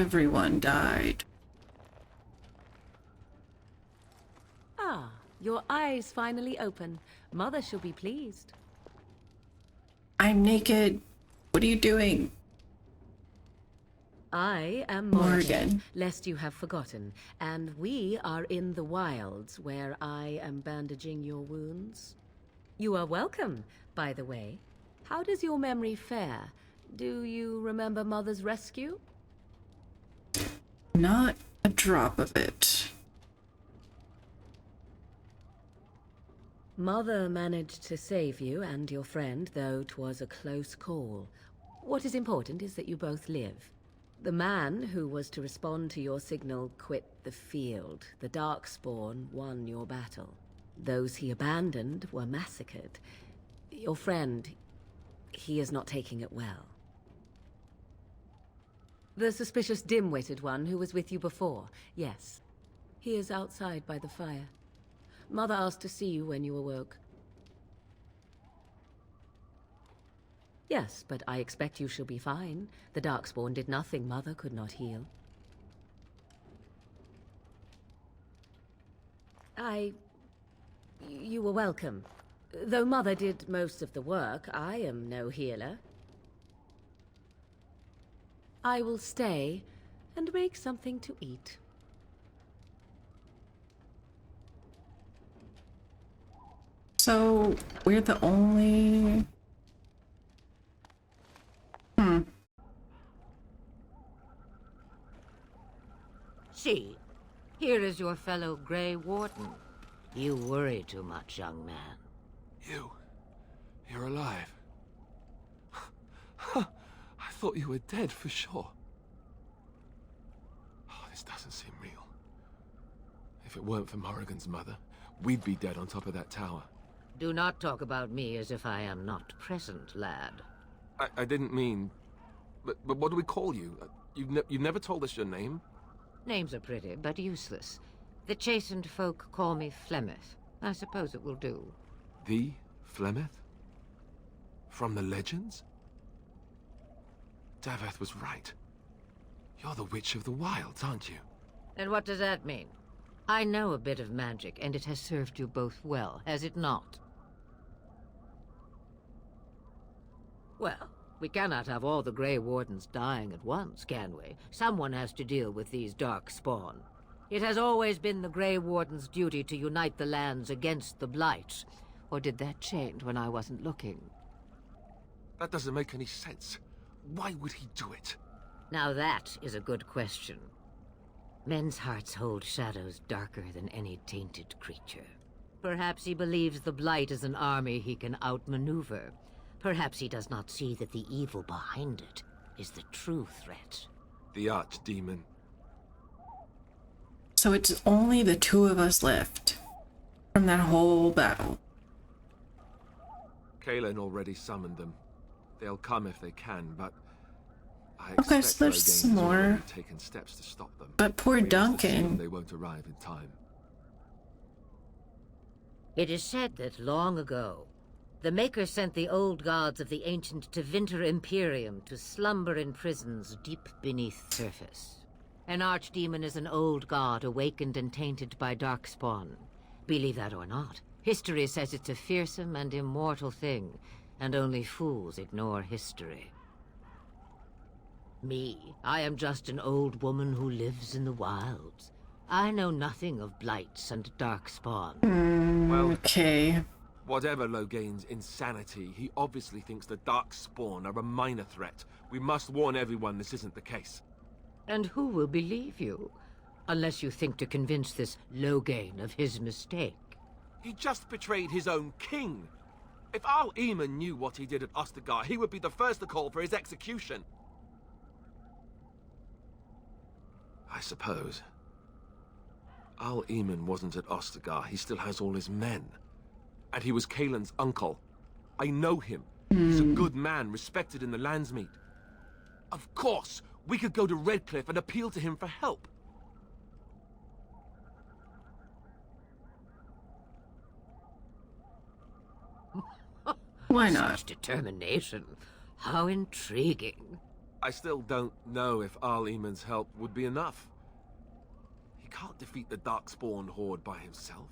Everyone died. Ah, your eyes finally open. Mother shall be pleased. I'm naked. What are you doing? I am Morgan, lest you have forgotten, and we are in the wilds where I am bandaging your wounds. You are welcome, by the way. How does your memory fare? Do you remember Mother's rescue? Not a drop of it. Mother managed to save you and your friend, though 'twas a close call. What is important is that you both live. The man who was to respond to your signal quit the field. The Darkspawn won your battle. Those he abandoned were massacred. Your friend, he is not taking it well. The suspicious dim-witted one who was with you before, yes. He is outside by the fire. Mother asked to see you when you awoke. Yes, but I expect you shall be fine. The Darkspawn did nothing Mother could not heal. You were welcome. Though Mother did most of the work, I am no healer. I will stay and make something to eat. So, we're the only... See, here is your fellow Grey Warden. You worry too much, young man. You're alive. I thought you were dead for sure. Oh, this doesn't seem real. If it weren't for Morrigan's mother, we'd be dead on top of that tower. Do not talk about me as if I am not present, lad. I didn't mean... But what do we call you? You've never told us your name? Names are pretty, but useless. The chastened folk call me Flemeth. I suppose it will do. The Flemeth? From the legends? Daveth was right. You're the Witch of the Wilds, aren't you? And what does that mean? I know a bit of magic, and it has served you both well, has it not? Well, we cannot have all the Grey Wardens dying at once, can we? Someone has to deal with these Darkspawn. It has always been the Grey Warden's duty to unite the lands against the Blight. Or did that change when I wasn't looking? That doesn't make any sense. Why would he do it? Now that is a good question. Men's hearts hold shadows darker than any tainted creature. Perhaps he believes the Blight is an army he can outmaneuver. Perhaps he does not see that the evil behind it is the true threat. The Archdemon. So it's only the two of us left from that whole battle. Kaelin already summoned them. They'll come if they can, but I Okay, expect so there's Logain some has more. already taken steps to stop them. But poor We must assume Duncan. they won't arrive in time. It is said that long ago, the Maker sent the old gods of the ancient Tevinter Imperium to slumber in prisons deep beneath surface. An archdemon is an old god awakened and tainted by Darkspawn. Believe that or not, history says it's a fearsome and immortal thing, and only fools ignore history. Me, I am just an old woman who lives in the wilds. I know nothing of blights and Darkspawn. Well, Okay. whatever Logain's insanity, he obviously thinks the Darkspawn are a minor threat. We must warn everyone this isn't the case. And who will believe you? Unless you think to convince this Logain of his mistake. He just betrayed his own king. If Al Eamon knew what he did at Ostagar, he would be the first to call for his execution. I suppose. Al Eamon wasn't at Ostagar. He still has all his men. And he was Kaelin's uncle. I know him. He's a good man, respected in the Landsmeet. Of course, we could go to Redcliffe and appeal to him for help. Why not? Such determination. How intriguing. I still don't know if Arl Eamon's help would be enough. He can't defeat the Darkspawn horde by himself.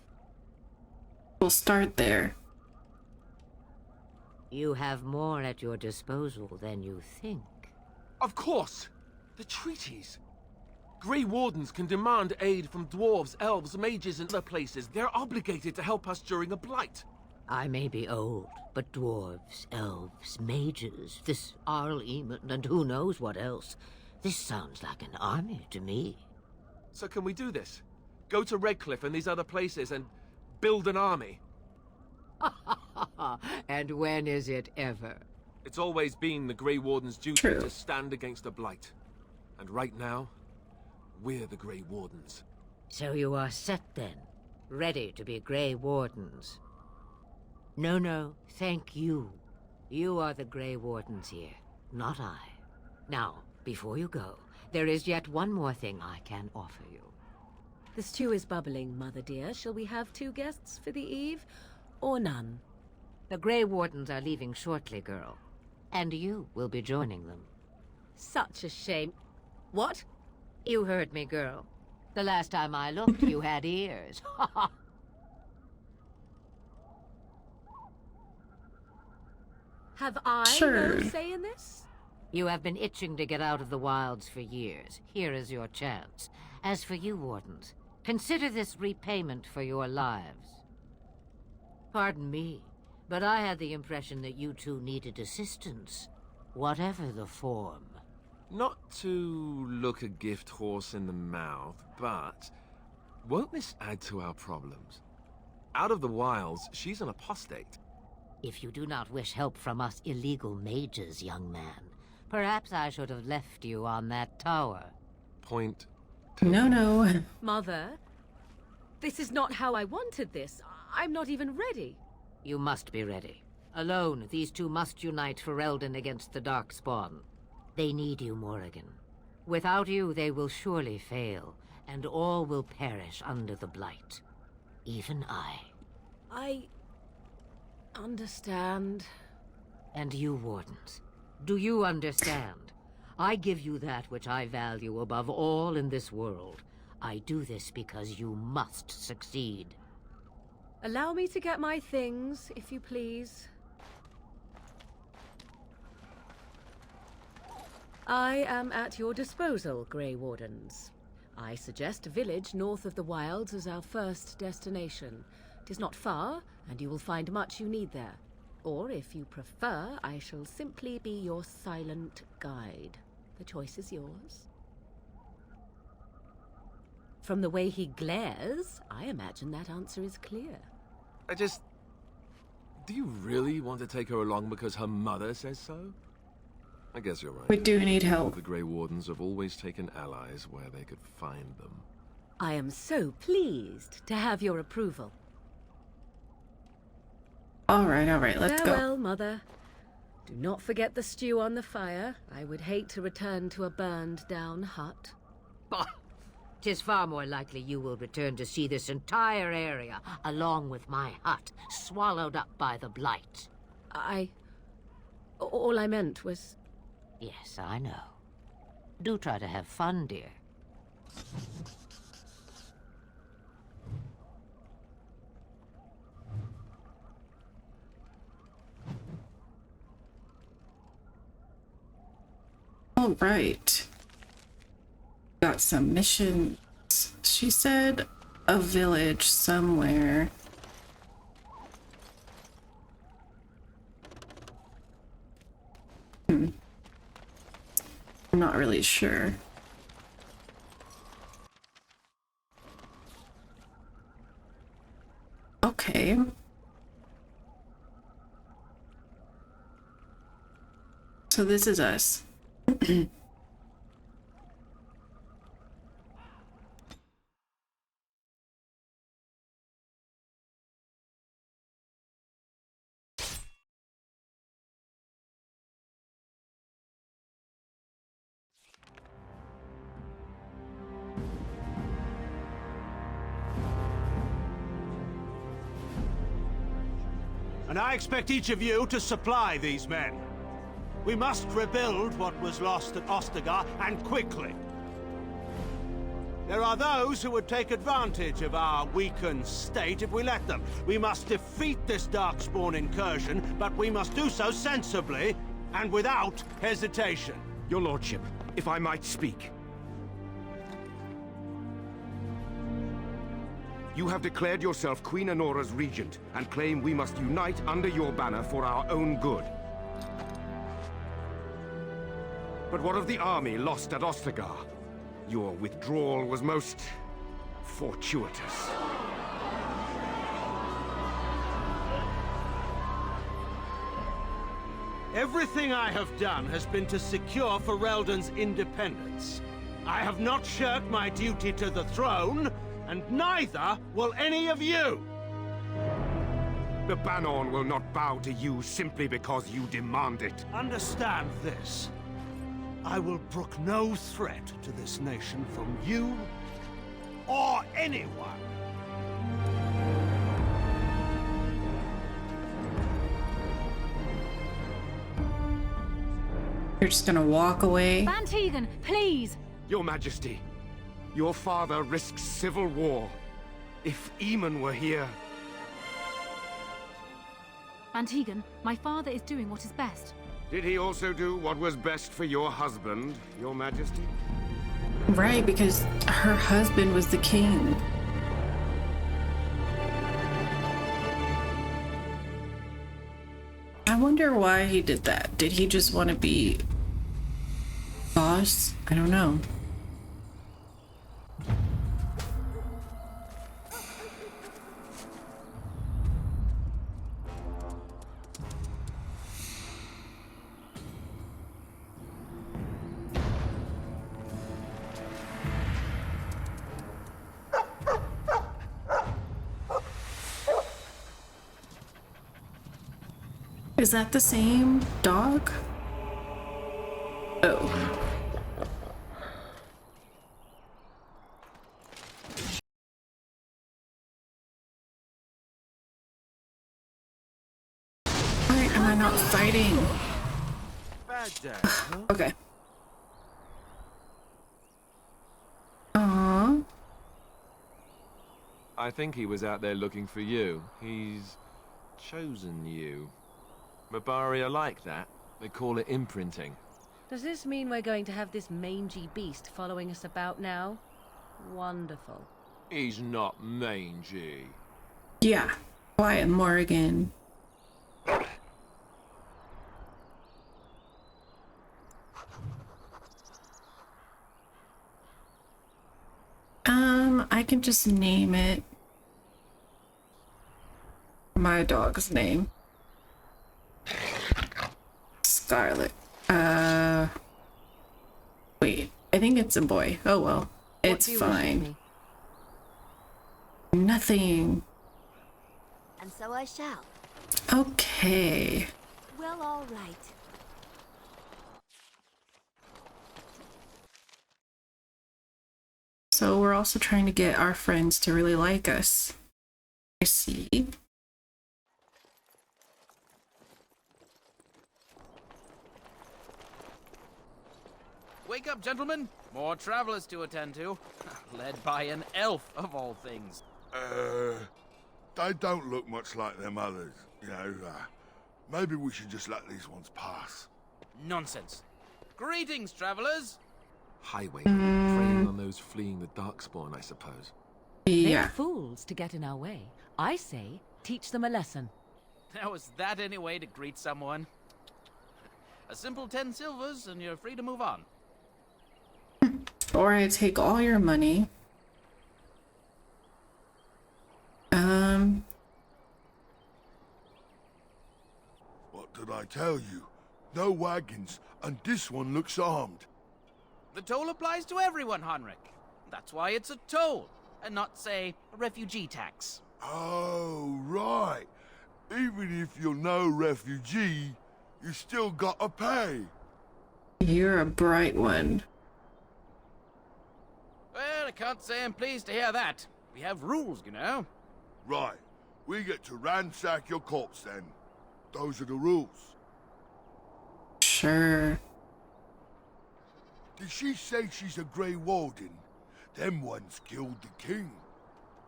We'll start there. You have more at your disposal than you think. Of course! The treaties! Grey Wardens can demand aid from dwarves, elves, mages, and other places. They're obligated to help us during a blight. I may be old, but dwarves, elves, mages, this Arl Eamon, and who knows what else. This sounds like an army to me. So can we do this? Go to Redcliffe and these other places and build an army? And when is it ever? It's always been the Grey Warden's duty True. to stand against a blight. And right now, we're the Grey Wardens. So you are set then, ready to be Grey Wardens. No, thank you. You are the Grey Wardens here, not I. Now, before you go, there is yet one more thing I can offer you. The stew is bubbling, Mother dear. Shall we have 2 guests for the eve, or none? The Grey Wardens are leaving shortly, girl. And you will be joining them. Such a shame. What? You heard me, girl. The last time I looked, you had ears. Have I Sure. no say in this? You have been itching to get out of the wilds for years. Here is your chance. As for you, Wardens, consider this repayment for your lives. Pardon me, but I had the impression that you two needed assistance, whatever the form. Not to look a gift horse in the mouth, but won't this add to our problems? Out of the wilds, she's an apostate. If you do not wish help from us illegal mages, young man, perhaps I should have left you on that tower. Point. No. Mother, this is not how I wanted this. I'm not even ready. You must be ready. Alone, these two must unite for Eldon against the Darkspawn. They need you, Morrigan. Without you, they will surely fail, and all will perish under the Blight. Even I. I understand. And you, Wardens, do you understand? I give you that which I value above all in this world. I do this because you must succeed. Allow me to get my things, if you please. I am at your disposal, Grey Wardens. I suggest a village north of the wilds as our first destination. It is not far, and you will find much you need there. Or, if you prefer, I shall simply be your silent guide. The choice is yours. From the way he glares, I imagine that answer is clear. Do you really want to take her along because her mother says so? I guess you're right. We do need help. The Grey Wardens have always taken allies where they could find them. I am so pleased to have your approval. Alright, let's go. Farewell, Mother. Do not forget the stew on the fire. I would hate to return to a burned-down hut. Bah! 'Tis far more likely you will return to see this entire area, along with my hut, swallowed up by the Blight. All I meant was... Yes, I know. Do try to have fun, dear. Alright. Got some missions. She said a village somewhere. I'm not really sure. Okay. So this is us. And I expect each of you to supply these men. We must rebuild what was lost at Ostagar, and quickly. There are those who would take advantage of our weakened state if we let them. We must defeat this Darkspawn incursion, but we must do so sensibly and without hesitation. Your lordship, if I might speak. You have declared yourself Queen Honora's regent, and claim we must unite under your banner for our own good. But what of the army lost at Ostagar? Your withdrawal was most fortuitous. Everything I have done has been to secure Ferelden's independence. I have not shirked my duty to the throne, and neither will any of you! The Banon will not bow to you simply because you demand it. Understand this. I will brook no threat to this nation from you or anyone. You're just gonna walk away? Van Tegan, please! Your Majesty, your father risks civil war. If Eamon were here... Van Tegan, my father is doing what is best. Did he also do what was best for your husband, Your Majesty? Right, because her husband was the king. I wonder why he did that. Did he just want to be boss? I don't know. Is that the same dog? Oh. Why am I not fighting? Bad day, huh? Okay. Aww. I think he was out there looking for you. He's chosen you. Mabari are like that. They call it imprinting. Does this mean we're going to have this mangy beast following us about now? Wonderful. He's not mangy. Yeah. Quiet, Morrigan. I can just name it my dog's name. Scarlet. Wait, I think it's a boy. Oh well, it's fine. Nothing. And so I shall. Okay. Well, all right. So we're also trying to get our friends to really like us. I see. Wake up, gentlemen! More travelers to attend to. Led by an elf, of all things. They don't look much like them others, you know. Maybe we should just let these ones pass. Nonsense. Greetings, travelers! Highwaymen preying on those fleeing the Darkspawn, I suppose. Yeah. They're fools to get in our way. I say, teach them a lesson. Now, is that any way to greet someone? A simple 10 silvers, and you're free to move on. Or I take all your money. What did I tell you? No wagons, and this one looks armed. The toll applies to everyone, Henrik. That's why it's a toll, and not, say, a refugee tax. Oh, right. Even if you're no refugee, you still gotta pay. You're a bright one. Well, I can't say I'm pleased to hear that. We have rules, you know. Right. We get to ransack your corpse then. Those are the rules. sure. Did she say she's a Grey Warden? Them ones killed the king.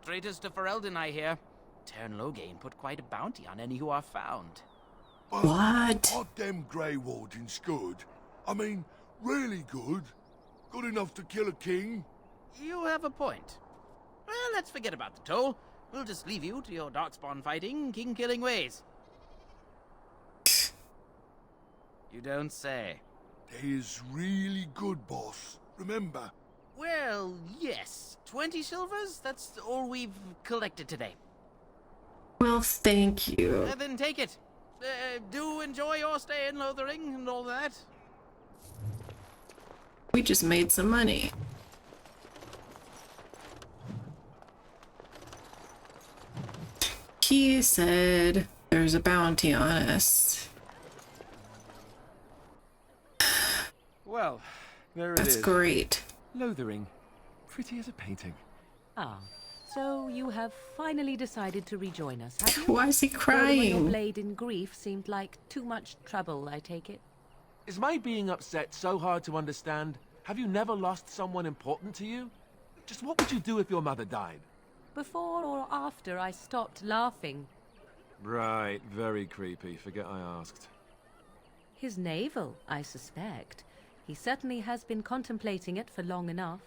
Traitors to Ferelden, I hear. Tern Loghain put quite a bounty on any who are found. But What? Are them Grey Wardens good? I mean, really good? Good enough to kill a king? You have a point. Well, let's forget about the toll. We'll just leave you to your darkspawn fighting, king-killing ways. You don't say. They is really good, boss. Remember? Well, yes. 20 silvers? That's all we've collected today. Well, thank you. Then take it. Do enjoy your stay in Lothering and all that. We just made some money. He said there's a bounty on us. Well, there it That's is. great. Lothering. Pretty as a painting. Ah, so you have finally decided to rejoin us, have you? Why is he Throwing on your crying? blade in grief seemed like too much trouble, I take it. Is my being upset so hard to understand? Have you never lost someone important to you? Just what would you do if your mother died? Before or after I stopped laughing. Right, very creepy. Forget I asked. His navel, I suspect. He certainly has been contemplating it for long enough.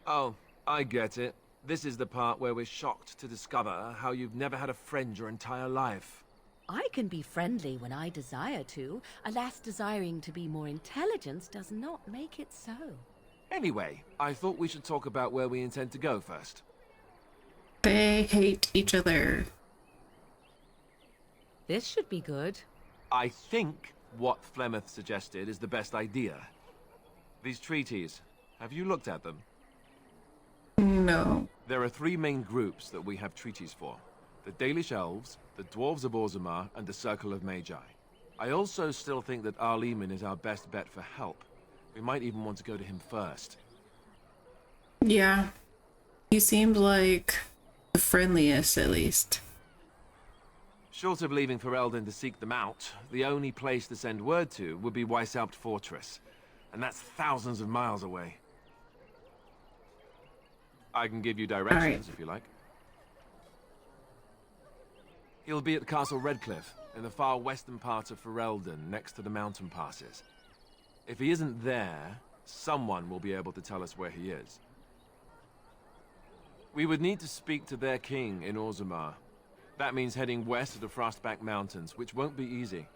Oh, I get it. This is the part where we're shocked to discover how you've never had a friend your entire life. I can be friendly when I desire to. Alas, desiring to be more intelligent does not make it so. Anyway, I thought we should talk about where we intend to go first. They hate each other. This should be good. I think what Flemeth suggested is the best idea. These treaties, have you looked at them? No. There are three main groups that we have treaties for. The Dalish Elves, the Dwarves of Orzammar, and the Circle of Magi. I also still think that Arleman is our best bet for help. We might even want to go to him first. Yeah. He seemed like the friendliest, at least. Short of leaving Ferelden to seek them out, the only place to send word to would be Weishaupt Fortress. And that's thousands of miles away. I can give you directions if you like. He'll be at Castle Redcliffe, in the far western part of Ferelden, next to the mountain passes. If he isn't there, someone will be able to tell us where he is. We would need to speak to their king in Orzammar. That means heading west to the Frostback Mountains, which won't be easy.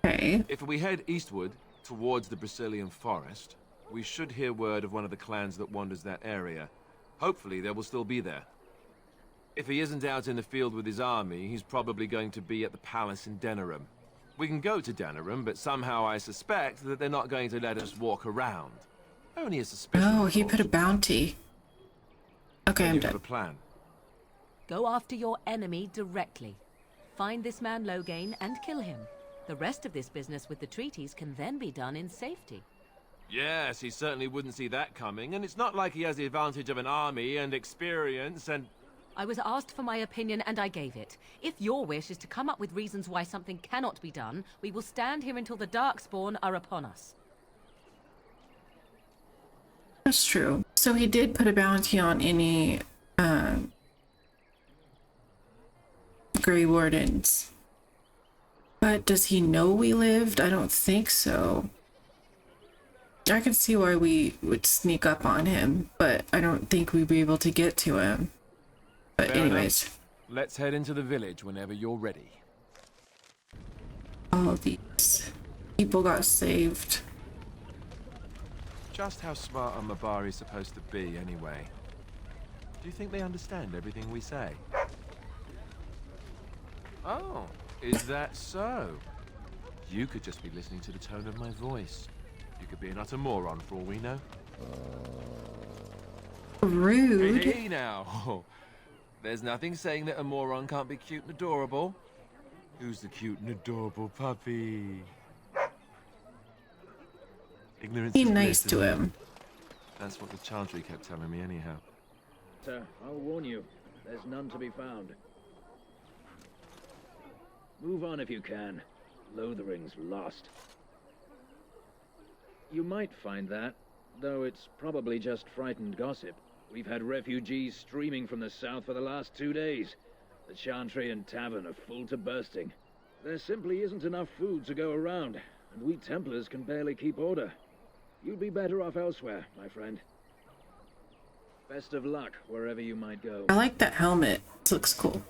Okay. If we head eastward, towards the Brazilian forest, we should hear word of one of the clans that wanders that area. Hopefully they will still be there. If he isn't out in the field with his army, he's probably going to be at the palace in Denerim. We can go to Denerim, but somehow I suspect that they're not going to let us walk around. Only a suspicion. Oh, of he course. put a bounty. Okay, I'm You have a done. plan. Go after your enemy directly. Find this man Loghain and kill him. The rest of this business with the treaties can then be done in safety. Yes, he certainly wouldn't see that coming, and it's not like he has the advantage of an army and experience and... I was asked for my opinion and I gave it. If your wish is to come up with reasons why something cannot be done, we will stand here until the Darkspawn are upon us. That's true. So he did put a bounty on any Grey Wardens. But does he know we lived? I don't think so. I can see why we would sneak up on him, but I don't think we'd be able to get to him. But Fair anyways, enough. Let's head into the village whenever you're ready. all these people got saved. Just how smart are Mabari supposed to be, anyway? Do you think they understand everything we say? Oh, is that so? You could just be listening to the tone of my voice. You could be an utter moron for all we know. Rude. Hey now! There's nothing saying that a moron can't be cute and adorable. Who's the cute and adorable puppy? Ignorance Be is nice bliss, to isn't it? him. That's what the Chantry kept telling me anyhow. Sir, I'll warn you. There's none to be found. Move on if you can. Lothering's lost. You might find that, though it's probably just frightened gossip. We've had refugees streaming from the south for the last 2 days. The Chantry and Tavern are full to bursting. There simply isn't enough food to go around, and we Templars can barely keep order. You'd be better off elsewhere, my friend. Best of luck wherever you might go. I like that helmet. It looks cool.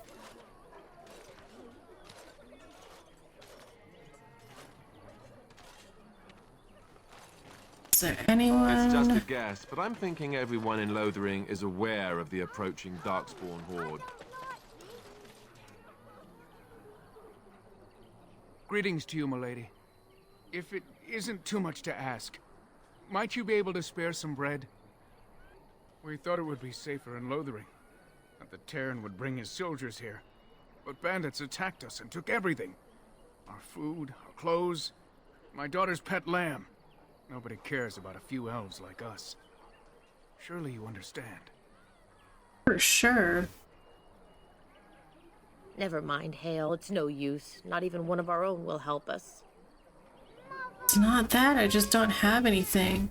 Is there anyone? It's just a guess, but I'm thinking everyone in Lothering is aware of the approaching Darkspawn horde. Greetings to you, milady. If it isn't too much to ask, might you be able to spare some bread? We thought it would be safer in Lothering, that the Terran would bring his soldiers here. But bandits attacked us and took everything. Our food, our clothes, my daughter's pet lamb. Nobody cares about a few elves like us. Surely you understand. For sure. Never mind, Hale. It's no use. Not even one of our own will help us. It's not that. I just don't have anything.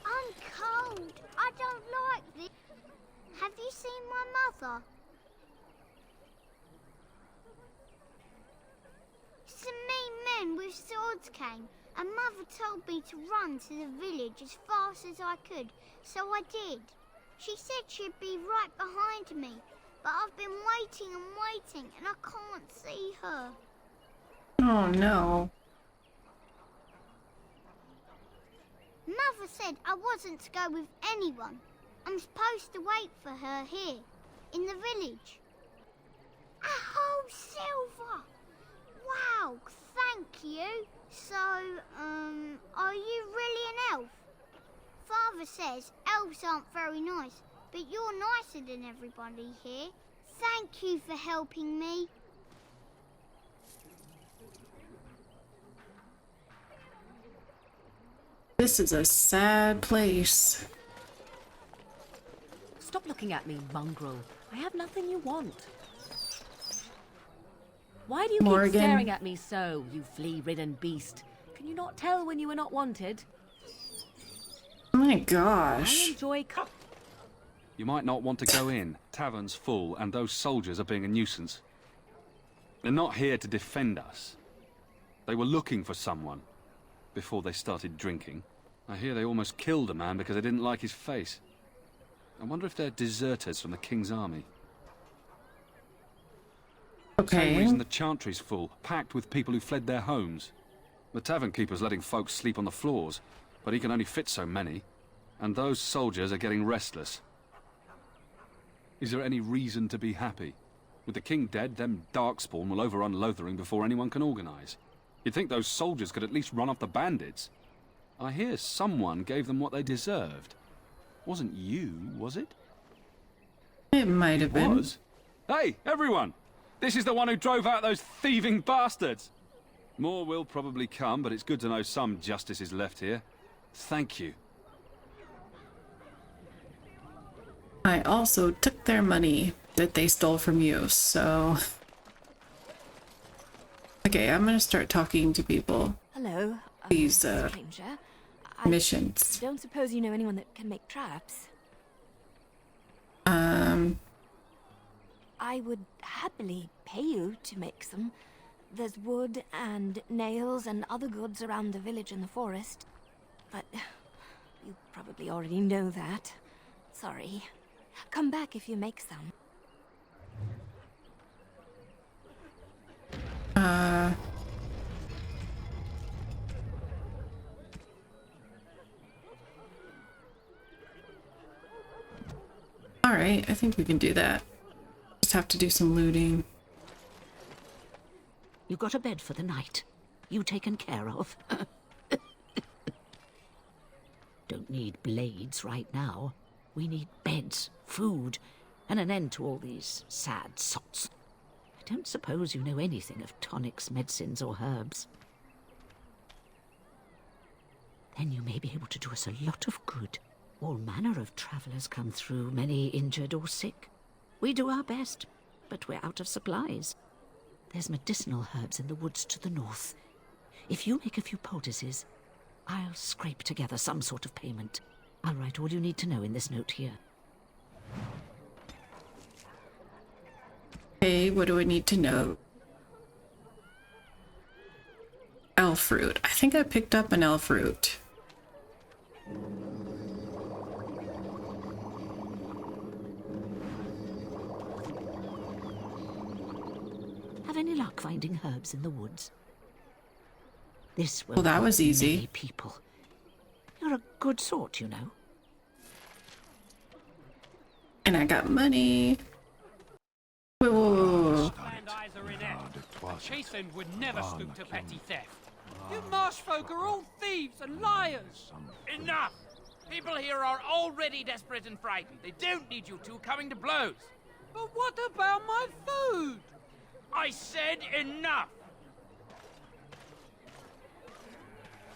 I'm cold. I don't like this. Have you seen my mother? Some mean men with swords came, and Mother told me to run to the village as fast as I could, so I did. She said she'd be right behind me, but I've been waiting and waiting, and I can't see her. Oh no. Mother said I wasn't to go with anyone. I'm supposed to wait for her here, in the village. A whole silver! Wow, thank you. So, are you really an elf? Father says elves aren't very nice, but you're nicer than everybody here. Thank you for helping me. This is a sad place. Stop looking at me, mongrel. I have nothing you want. Why do you Morgan. keep staring at me so, you flea-ridden beast? Can you not tell when you were not wanted? Oh my I gosh. enjoy You might not want to go in. Tavern's full, and those soldiers are being a nuisance. They're not here to defend us. They were looking for someone before they started drinking. I hear they almost killed a man because they didn't like his face. I wonder if they're deserters from the King's army. Okay. Same reason the Chantry's full, packed with people who fled their homes. The tavern keeper's letting folks sleep on the floors, but he can only fit so many. And those soldiers are getting restless. Is there any reason to be happy? With the king dead, them Darkspawn will overrun Lothering before anyone can organize. You'd think those soldiers could at least run off the bandits. I hear someone gave them what they deserved. Wasn't you, was it? It might have been. Was? Hey, everyone! This is the one who drove out those thieving bastards! More will probably come, but it's good to know some justice is left here. Thank you. I also took their money that they stole from you, so... Okay, I'm gonna start talking to people. Hello. These, stranger. missions. I don't suppose you know anyone that can make traps? I would happily pay you to make some. There's wood and nails and other goods around the village and the forest. But you probably already know that. Sorry. Come back if you make some. Alright, I think we can do that. Just have to do some looting. You got a bed for the night. You taken care of. Don't need blades right now. We need beds, food, and an end to all these sad sots. I don't suppose you know anything of tonics, medicines, or herbs. Then you may be able to do us a lot of good. All manner of travellers come through, many injured or sick. We do our best, but we're out of supplies. There's medicinal herbs in the woods to the north. If you make a few poultices, I'll scrape together some sort of payment. I'll write all you need to know in this note here. Okay, what do I need to know? Elf root. I think I picked up an elf root. Have any luck finding herbs in the woods? This will Well, that was help easy. many people. You're a good sort, you know. And I got money. Whoa, whoa, whoa, whoa. Chastened would never stoop to petty theft. You marsh folk are all thieves and liars. Enough! People here are already desperate and frightened. They don't need you two coming to blows. But what about my food? I said enough!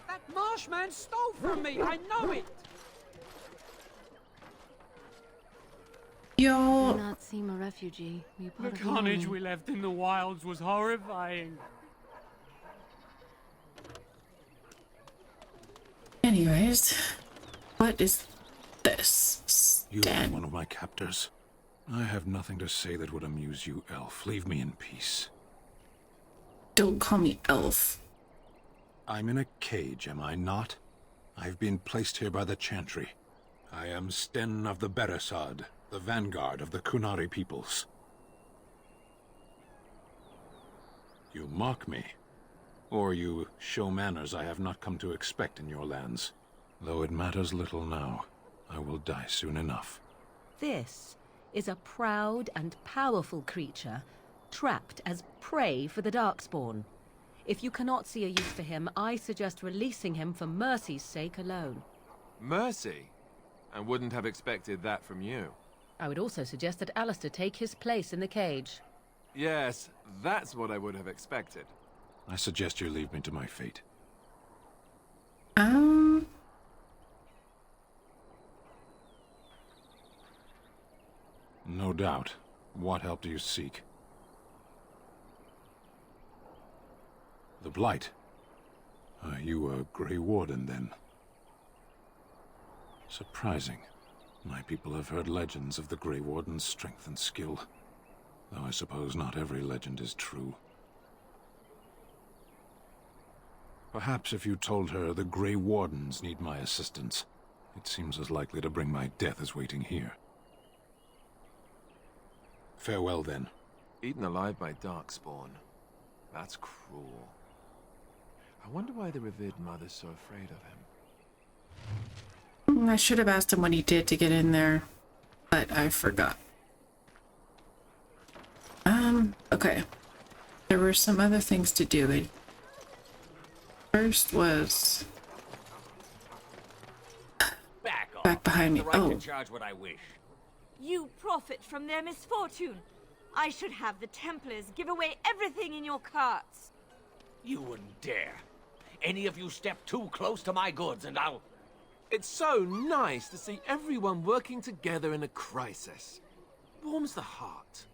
That marshman stole from me, I know it. Yo. Do not seem a refugee. Were you part The of the carnage army? we left in the wilds was horrifying. Anyways, what is this? You are one of my captors. I have nothing to say that would amuse you, elf. Leave me in peace. Don't call me elf. I'm in a cage, am I not? I've been placed here by the Chantry. I am Sten of the Beresad, the vanguard of the Kunari peoples. You mock me. Or you show manners I have not come to expect in your lands. Though it matters little now, I will die soon enough. This is a proud and powerful creature, trapped as prey for the Darkspawn. If you cannot see a use for him, I suggest releasing him for mercy's sake alone. Mercy? I wouldn't have expected that from you. I would also suggest that Alistair take his place in the cage. Yes, that's what I would have expected. I suggest you leave me to my fate. No doubt. What help do you seek? The Blight. Are you a Grey Warden, then? Surprising. My people have heard legends of the Grey Warden's strength and skill. Though I suppose not every legend is true. Perhaps if you told her the Grey Wardens need my assistance, it seems as likely to bring my death as waiting here. Farewell, then. Eaten alive by Darkspawn. That's cruel. I wonder why the revered mother's so afraid of him. I should have asked him what he did to get in there, but I forgot. Okay. There were some other things to do. First was back behind me. Oh, Charge what I wish. You profit from their misfortune. I should have the Templars give away everything in your carts. You wouldn't dare. Any of you step too close to my goods and I'll... It's so nice to see everyone working together in a crisis. Warms the heart.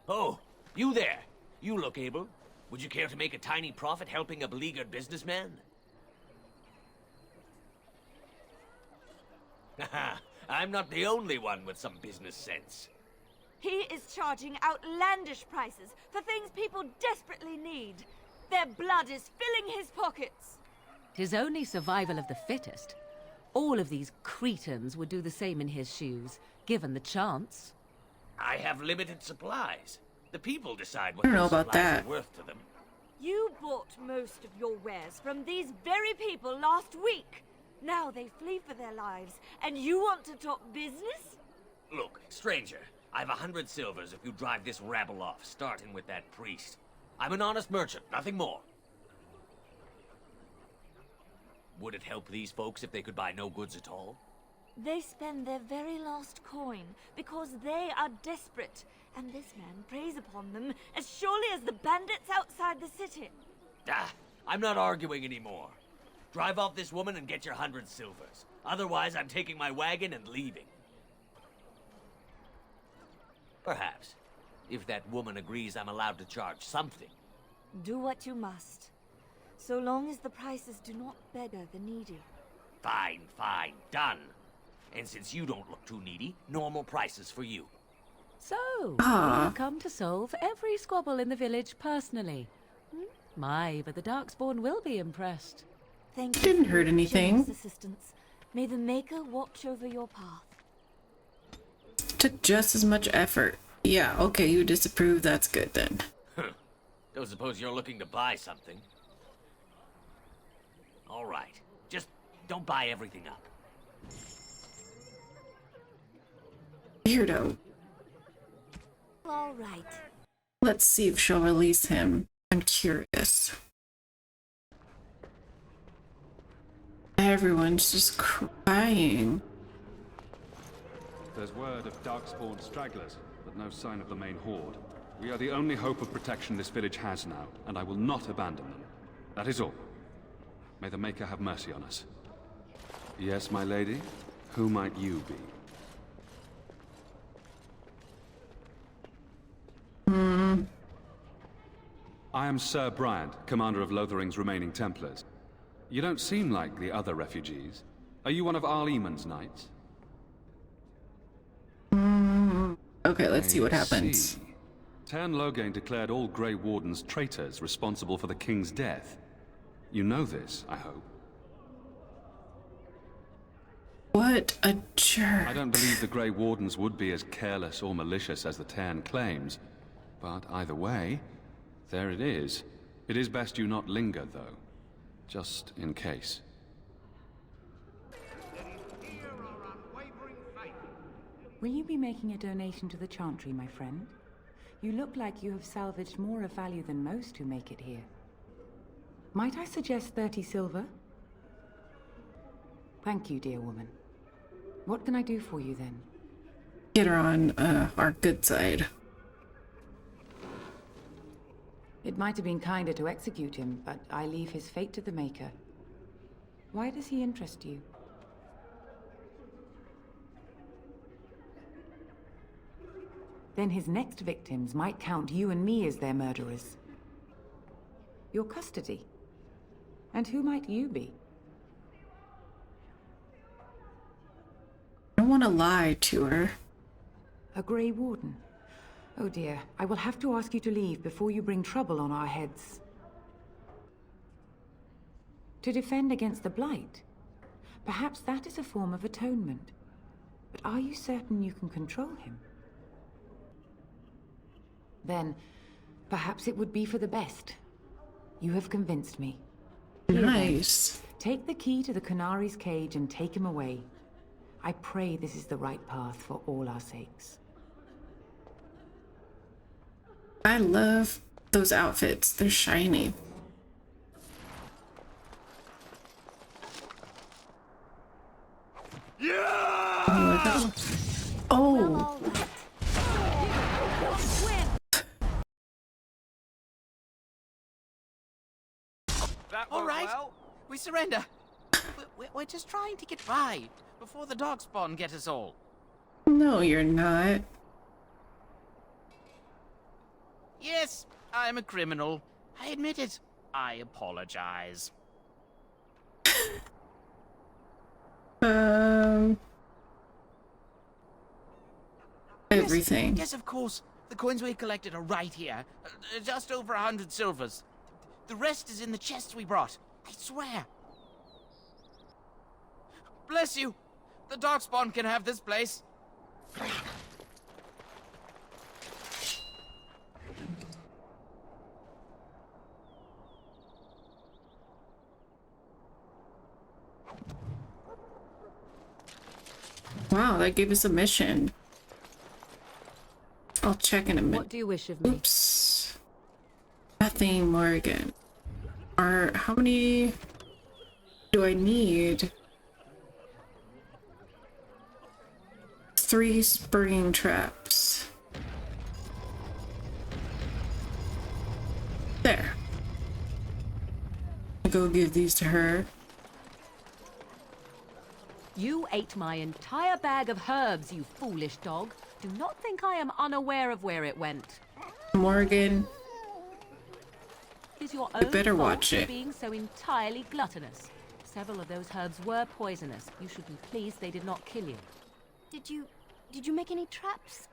Oh, you there. You look able. Would you care to make a tiny profit helping a beleaguered businessman? Haha, I'm not the only one with some business sense. He is charging outlandish prices for things people desperately need. Their blood is filling his pockets. 'Tis only survival of the fittest. All of these cretins would do the same in his shoes, given the chance. I have limited supplies. The people decide what I don't know those about supplies that. are worth to them. You bought most of your wares from these very people last week. Now they flee for their lives, and you want to talk business? Look, stranger, I've 100 silvers if you drive this rabble off, starting with that priest. I'm an honest merchant, nothing more. Would it help these folks if they could buy no goods at all? They spend their very last coin because they are desperate, and this man preys upon them as surely as the bandits outside the city. Ah, I'm not arguing anymore. Drive off this woman and get your 100 silvers. Otherwise, I'm taking my wagon and leaving. Perhaps, if that woman agrees I'm allowed to charge something. Do what you must. so long as the prices do not beggar the needy. Fine, fine, done. And since you don't look too needy, normal prices for you. So, Ah. you've come to solve every squabble in the village personally. My, but the Darkspawn will be impressed. Thank you. Didn't for hurt your anything. generous assistance. May the Maker watch over your path. Took just as much effort. Yeah, okay, you disapprove, that's good then. Don't suppose you're looking to buy something? All right, just don't buy everything up. Weirdo. All right. Let's see if she'll release him. I'm curious. Everyone's just crying. There's word of Darkspawn stragglers, but no sign of the main horde. We are the only hope of protection this village has now, and I will not abandon them. That is all. May the Maker have mercy on us. Yes, my lady? Who might you be? I am Sir Bryant, commander of Lothering's remaining Templars. You don't seem like the other refugees. Are you one of Arl Eamon's knights? Okay, let's see what happens. See. Tern Loghain declared all Grey Wardens traitors responsible for the king's death. You know this, I hope. What a jerk. I don't believe the Grey Wardens would be as careless or malicious as the Tern claims. But either way, there it is. It is best you not linger, though. Just in case. Will you be making a donation to the Chantry, my friend? You look like you have salvaged more of value than most who make it here. Might I suggest 30 silver? Thank you, dear woman. What can I do for you, then? Get her on our good side. It might have been kinder to execute him, but I leave his fate to the Maker. Why does he interest you? Then his next victims might count you and me as their murderers. Your custody. And who might you be? I don't want to lie to her. A Grey Warden. Oh dear, I will have to ask you to leave before you bring trouble on our heads. To defend against the Blight? Perhaps that is a form of atonement. But are you certain you can control him? Then, perhaps it would be for the best. You have convinced me. Here, Nice. then, take the key to the Canary's cage and take him away. I pray this is the right path for all our sakes. I love those outfits. They're shiny. Yeah! Oh. All right, we surrender. We're just trying to get by before the Darkspawn get us all. No, you're not. Yes, I'm a criminal. I admit it. I apologize. Everything. Yes, of course. The coins we collected are right here. Just over 100 silvers. The rest is in the chests we brought. I swear. Bless you. The Darkspawn can have this place. Wow, that gave us a mission. I'll check in a minute. What do you wish of me? Oops. Nothing, Morgan. How many do I need? 3 spring traps. There. Go give these to her. You ate my entire bag of herbs, you foolish dog. Do not think I am unaware of where it went. Morgan. Did your You own better fault watch for it. being so entirely gluttonous. Several of those herbs were poisonous. You should be pleased they did not kill you. Did you make any traps?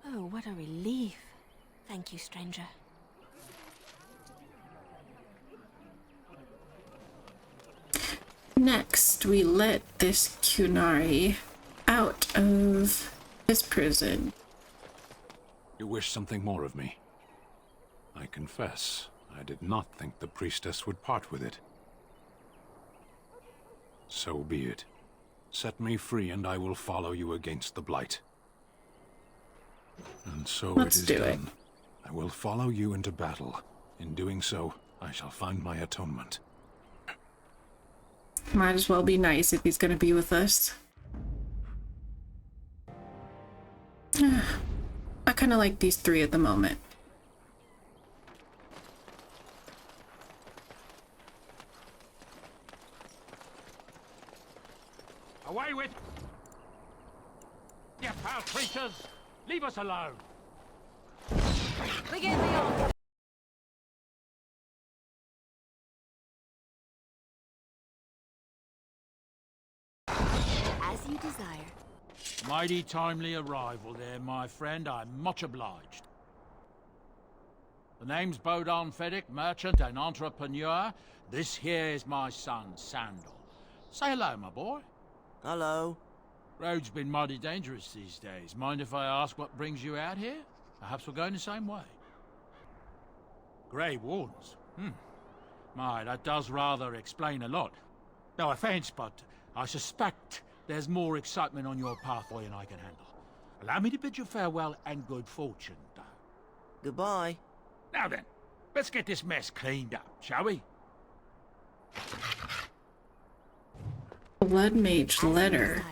Oh, what a relief. Thank you, stranger. Next, we let this Kunari out of his prison. You wish something more of me? I confess, I did not think the priestess would part with it. So be it. Set me free and I will follow you against the Blight. And so Let's it is do it. done. I will follow you into battle. In doing so, I shall find my atonement. Might as well be nice if he's gonna be with us. I kind of like these three at the moment. Away with... You foul creatures! Leave us alone! Begin the order. As you desire. Mighty timely arrival there, my friend. I'm much obliged. The name's Bodon Fedek, merchant and entrepreneur. This here is my son, Sandal. Say hello, my boy. Hello. Road's been mighty dangerous these days. Mind if I ask what brings you out here? Perhaps we're going the same way. Grey Wardens? My, that does rather explain a lot. No offense, but I suspect there's more excitement on your pathway than I can handle. Allow me to bid you farewell and good fortune, though. Goodbye. Now then, let's get this mess cleaned up, shall we? Blood Mage letter.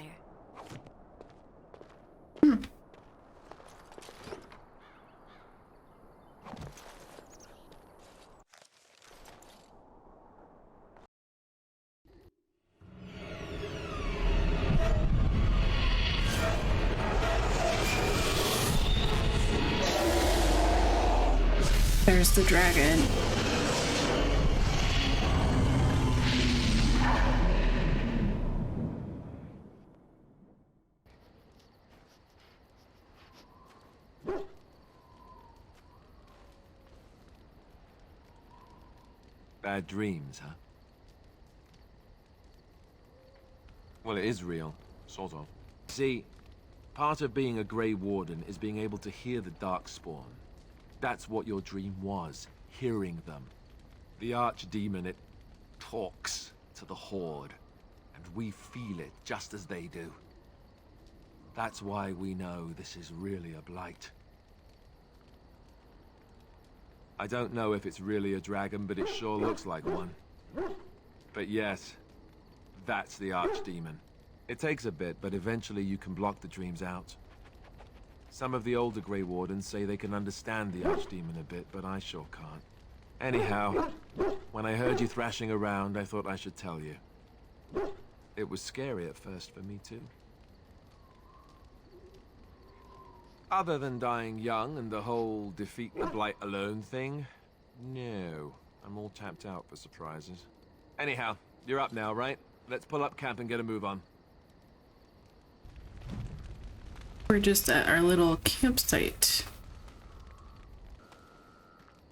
There's the dragon. Bad dreams, huh? Well, it is real, sort of. See, part of being a Grey Warden is being able to hear the Darkspawn. That's what your dream was, hearing them. The Archdemon, it talks to the Horde, and we feel it just as they do. That's why we know this is really a blight. I don't know if it's really a dragon, but it sure looks like one. But yes, that's the Archdemon. It takes a bit, but eventually you can block the dreams out. Some of the older Grey Wardens say they can understand the Archdemon a bit, but I sure can't. Anyhow, when I heard you thrashing around, I thought I should tell you. It was scary at first for me, too. Other than dying young and the whole defeat the Blight alone thing, no. I'm all tapped out for surprises. Anyhow, you're up now, right? Let's pull up camp and get a move on. We're just at our little campsite.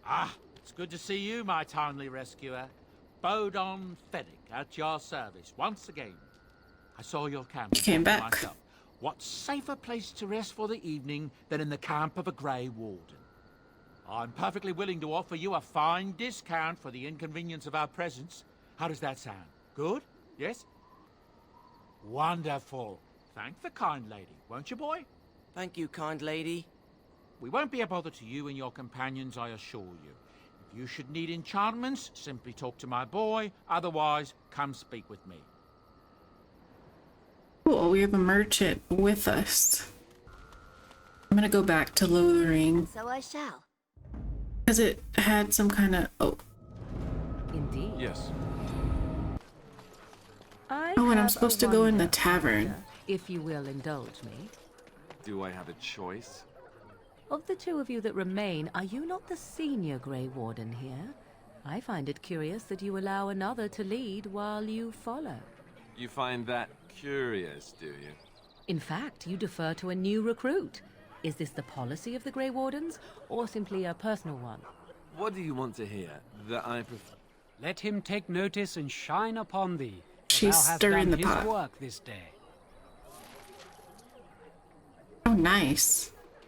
Ah, it's good to see you, my timely rescuer. Bodon Fedek, at your service, once again. I saw your camp. You came back. Myself. What safer place to rest for the evening than in the camp of a Grey Warden? I'm perfectly willing to offer you a fine discount for the inconvenience of our presence. How does that sound? Good? Yes? Wonderful. Thank the kind lady, won't you, boy? Thank you, kind lady. We won't be a bother to you and your companions, I assure you. If you should need enchantments, simply talk to my boy. Otherwise, come speak with me. Cool, we have a merchant with us. I'm gonna go back to Lothering. So I shall. Because it had some kind of... Oh. Indeed. Yes. Oh, and I'm supposed to go in the tavern. If you will indulge me. Do I have a choice? Of the two of you that remain, are you not the senior Grey Warden here? I find it curious that you allow another to lead while you follow. You find that curious, do you? In fact, you defer to a new recruit. Is this the policy of the Grey Wardens, or simply a personal one? What do you want to hear? That I prefer... Let him take notice and shine upon thee. for She's thou hast stirring done the his pot. work this day. Oh, nice.